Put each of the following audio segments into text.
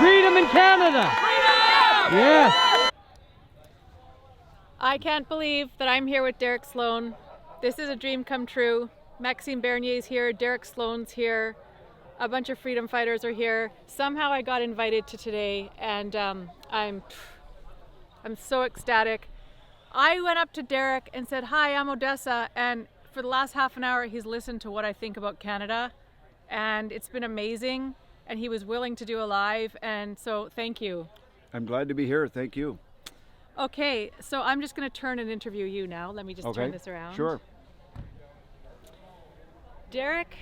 Freedom in Canada! Freedom! Yes! I can't believe that I'm here with Derek Sloan. This is a dream come true. Maxime Bernier's here, Derek Sloan's here, a bunch of freedom fighters are here. Somehow I got invited to today, and I'm so ecstatic. I went up to Derek and said, "Hi, I'm Odessa," and for the last half an hour he's listened to what I think about Canada, and it's been amazing, and he was willing to do a live, and so thank you. I'm glad to be here. Thank you. Okay, so I'm just going to turn and interview you now. Let me just turn this around. Sure. Derek,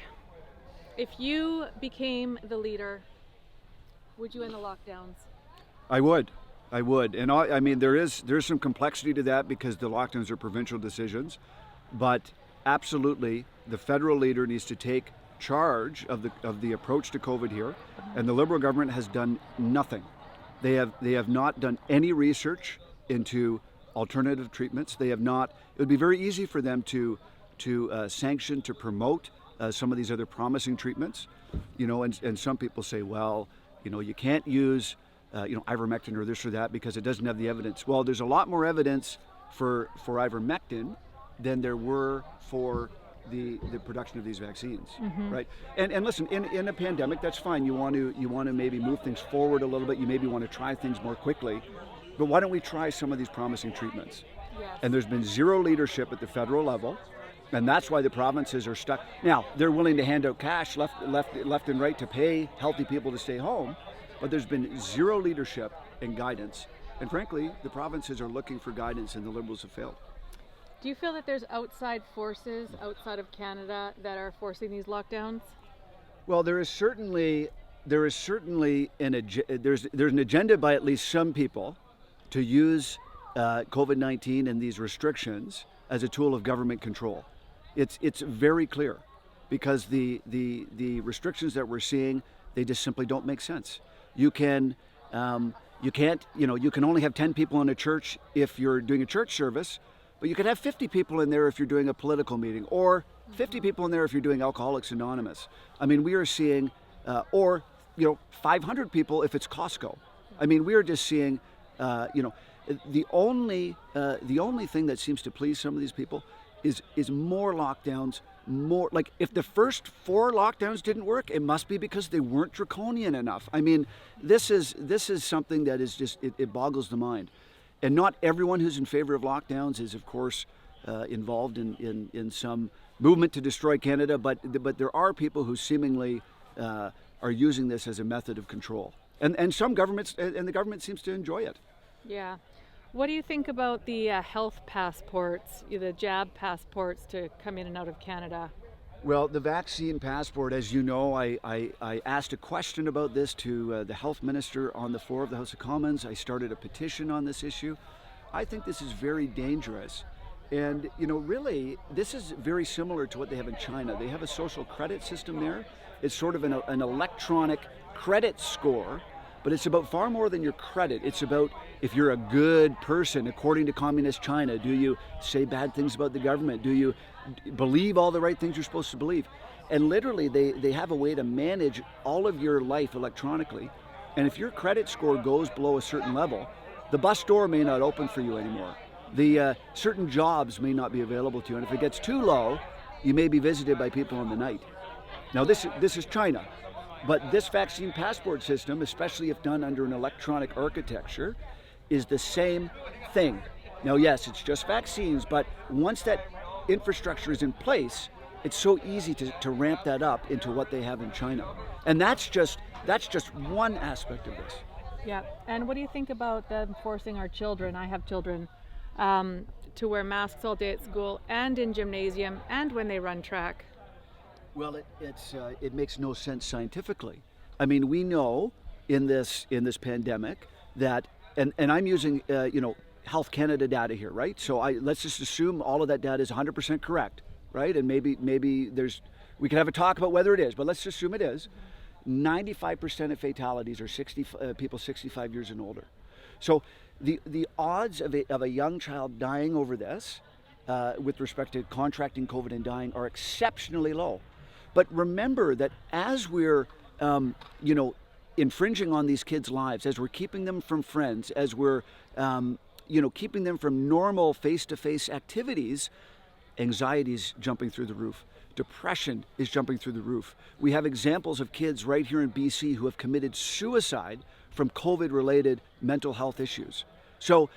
if you became the leader, would you end the lockdowns? I would. And I mean, there's some complexity to that because the lockdowns are provincial decisions, but absolutely the federal leader needs to take charge of the approach to COVID here, and the Liberal government has done nothing. They have not done any research into alternative treatments. They have not. It would be very easy for them to sanction, to promote some of these other promising treatments, and some people say, well, you can't use ivermectin or this or that because it doesn't have the evidence. Well, there's a lot more evidence for ivermectin than there were for the production of these vaccines, right? And listen, in a pandemic, that's fine. You want to maybe move things forward a little bit. You maybe want to try things more quickly, but why don't we try some of these promising treatments? Yes. And there's been zero leadership at the federal level, and that's why the provinces are stuck. Now they're willing to hand out cash left and right to pay healthy people to stay home, but there's been zero leadership and guidance. And frankly, the provinces are looking for guidance, and the Liberals have failed. Do you feel that there's outside forces outside of Canada that are forcing these lockdowns? Well, there's certainly an agenda by at least some people to use COVID-19 and these restrictions as a tool of government control. It's very clear because the restrictions that we're seeing, they just simply don't make sense. You can't, you can only have 10 people in a church if you're doing a church service, but you could have 50 people in there if you're doing a political meeting, or 50 people in there if you're doing Alcoholics Anonymous. I mean, we are seeing, or 500 people if it's Costco. I mean, we are just seeing, the only thing that seems to please some of these people is more lockdowns. More like if the first 4 lockdowns didn't work, it must be because they weren't draconian enough. I mean, this is something that is just it boggles the mind. And not everyone who's in favor of lockdowns is, of course, involved in some movement to destroy Canada. But there are people who seemingly are using this as a method of control. And some governments, and the government seems to enjoy it. Yeah. What do you think about the health passports, the jab passports to come in and out of Canada? Well, the vaccine passport, as you know, I asked a question about this to the health minister on the floor of the House of Commons. I started a petition on this issue. I think this is very dangerous. And, really, this is very similar to what they have in China. They have a social credit system there. It's sort of an electronic credit score, but it's about far more than your credit. It's about if you're a good person, according to communist China. Do you say bad things about the government? Do you believe all the right things you're supposed to believe? And literally, they have a way to manage all of your life electronically. And if your credit score goes below a certain level, the bus door may not open for you anymore. The certain jobs may not be available to you. And if it gets too low, you may be visited by people in the night. Now, this is China. But this vaccine passport system, especially if done under an electronic architecture, is the same thing. Now, yes, it's just vaccines, but once that infrastructure is in place, it's so easy to ramp that up into what they have in China. And that's just one aspect of this. Yeah. And what do you think about them forcing our children, I have children, to wear masks all day at school and in gymnasium and when they run track? Well, it makes no sense scientifically. I mean, we know in this pandemic that, and I'm using Health Canada data here, right? So let's just assume all of that data is 100% correct, right? And maybe we can have a talk about whether it is, but let's assume it is. 95% of fatalities are people 65 years and older. So the odds of a young child dying over this, with respect to contracting COVID and dying, are exceptionally low. But remember that as we're, infringing on these kids' lives, as we're keeping them from friends, as we're keeping them from normal face-to-face activities, anxiety's jumping through the roof. Depression is jumping through the roof. We have examples of kids right here in BC who have committed suicide from COVID-related mental health issues. So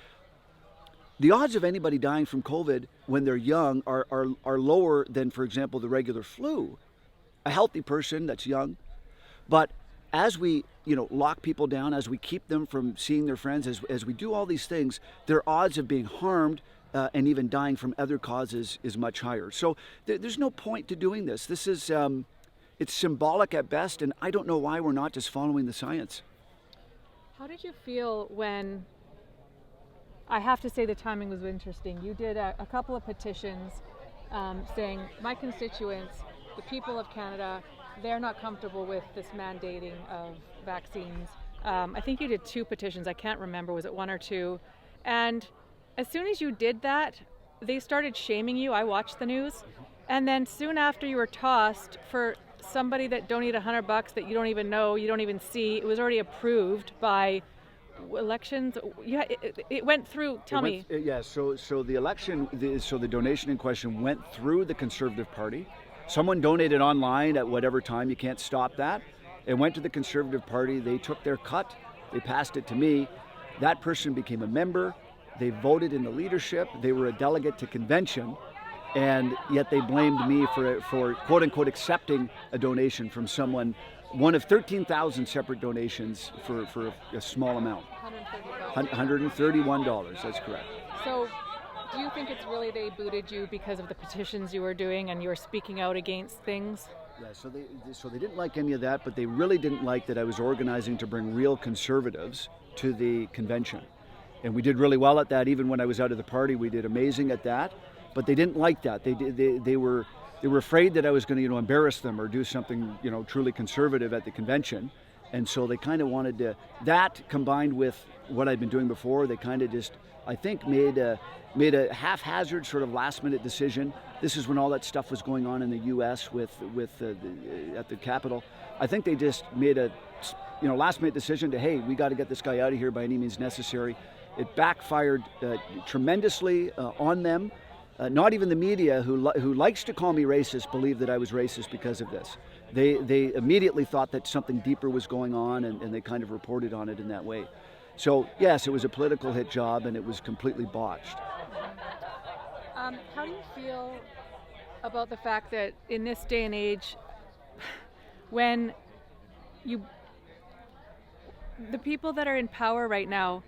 the odds of anybody dying from COVID when they're young are lower than, for example, the regular flu. A healthy person that's young. But as we lock people down, as we keep them from seeing their friends, as we do all these things, their odds of being harmed and even dying from other causes is much higher. So there's no point to doing this. This is, it's symbolic at best, and I don't know why we're not just following the science. How did you feel when, I have to say the timing was interesting, you did a couple of petitions saying, my constituents, the people of Canada, they're not comfortable with this mandating of vaccines. I think you did 2 petitions, I can't remember, was it 1 or 2? And as soon as you did that, they started shaming you. I watched the news. And then soon after, you were tossed for somebody that donated $100 that you don't even know, you don't even see. It was already approved by elections. Yeah, it went through. Tell me. Yeah, so the election, the donation in question went through the Conservative Party. Someone donated online at whatever time, you can't stop that. It went to the Conservative Party, they took their cut, they passed it to me. That person became a member. They voted in the leadership, they were a delegate to convention, and yet they blamed me for quote unquote accepting a donation from someone, one of 13,000 separate donations for a small amount. $131, that's correct. So do you think it's really they booted you because of the petitions you were doing and you were speaking out against things? Yeah, so they didn't like any of that, but they really didn't like that I was organizing to bring real conservatives to the convention. And we did really well at that. Even when I was out of the party, we did amazing at that. But they didn't like that. They were afraid that I was going to embarrass them or do something truly conservative at the convention. And so they kind of wanted to. That combined with what I'd been doing before, they kind of just, I think, made a haphazard sort of last-minute decision. This is when all that stuff was going on in the U.S. at the Capitol. I think they just made a last-minute decision to, hey, we got to get this guy out of here by any means necessary. It backfired tremendously on them. Not even the media, who likes to call me racist, believed that I was racist because of this. They immediately thought that something deeper was going on, and they kind of reported on it in that way. So yes, it was a political hit job, and it was completely botched. How do you feel about the fact that in this day and age, when the people that are in power right now,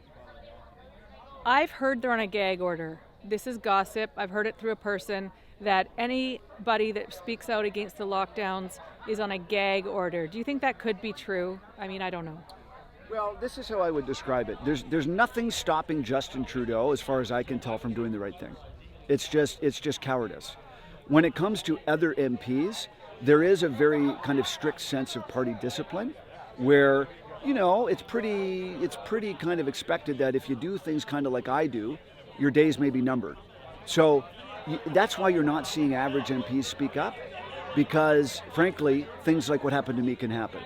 I've heard they're on a gag order. This is gossip. I've heard it through a person that anybody that speaks out against the lockdowns is on a gag order. Do you think that could be true? I mean, I don't know. Well, this is how I would describe it. There's nothing stopping Justin Trudeau, as far as I can tell, from doing the right thing. It's just cowardice. When it comes to other MPs, there is a very kind of strict sense of party discipline, where it's pretty kind of expected that if you do things kind of like I do, your days may be numbered. So that's why you're not seeing average MPs speak up, because frankly, things like what happened to me can happen.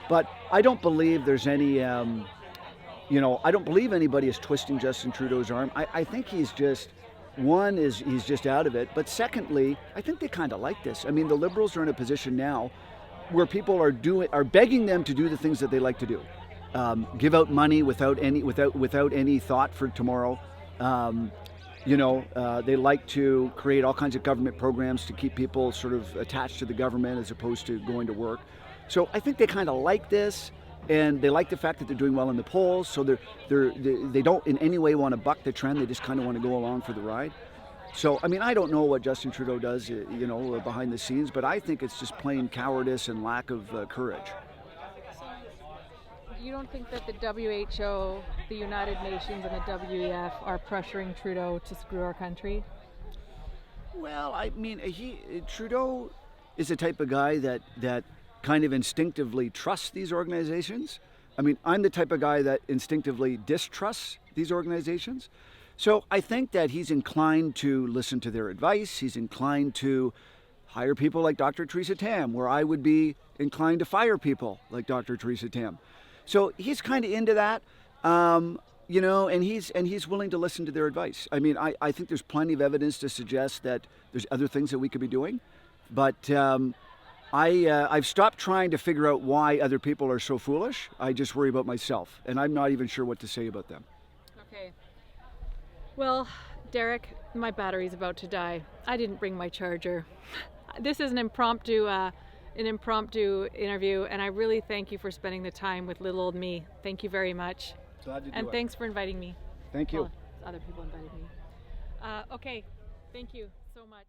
But I don't believe there's any, I don't believe anybody is twisting Justin Trudeau's arm. I think he's just out of it. But secondly, I think they kind of like this. I mean, the Liberals are in a position now where people are begging them to do the things that they like to do. Give out money without any thought for tomorrow. They like to create all kinds of government programs to keep people sort of attached to the government as opposed to going to work. So I think they kind of like this, and they like the fact that they're doing well in the polls. So they don't in any way want to buck the trend. They just kind of want to go along for the ride. So, I mean, I don't know what Justin Trudeau does, behind the scenes, but I think it's just plain cowardice and lack of courage. So you don't think that the WHO, the United Nations, and the WEF are pressuring Trudeau to screw our country? Well, I mean, Trudeau is the type of guy that kind of instinctively trusts these organizations. I mean, I'm the type of guy that instinctively distrusts these organizations. So I think that he's inclined to listen to their advice. He's inclined to hire people like Dr. Theresa Tam, where I would be inclined to fire people like Dr. Theresa Tam. So he's kind of into that. You know, and he's willing to listen to their advice. I mean, I think there's plenty of evidence to suggest that there's other things that we could be doing, but I've stopped trying to figure out why other people are so foolish. I just worry about myself, and I'm not even sure what to say about them. Okay. Well, Derek, my battery's about to die. I didn't bring my charger. This is an impromptu interview, and I really thank you for spending the time with little old me. Thank you very much. Glad to do And it. thanks for inviting me. Thank you. Well, other people invited me. Okay, thank you so much.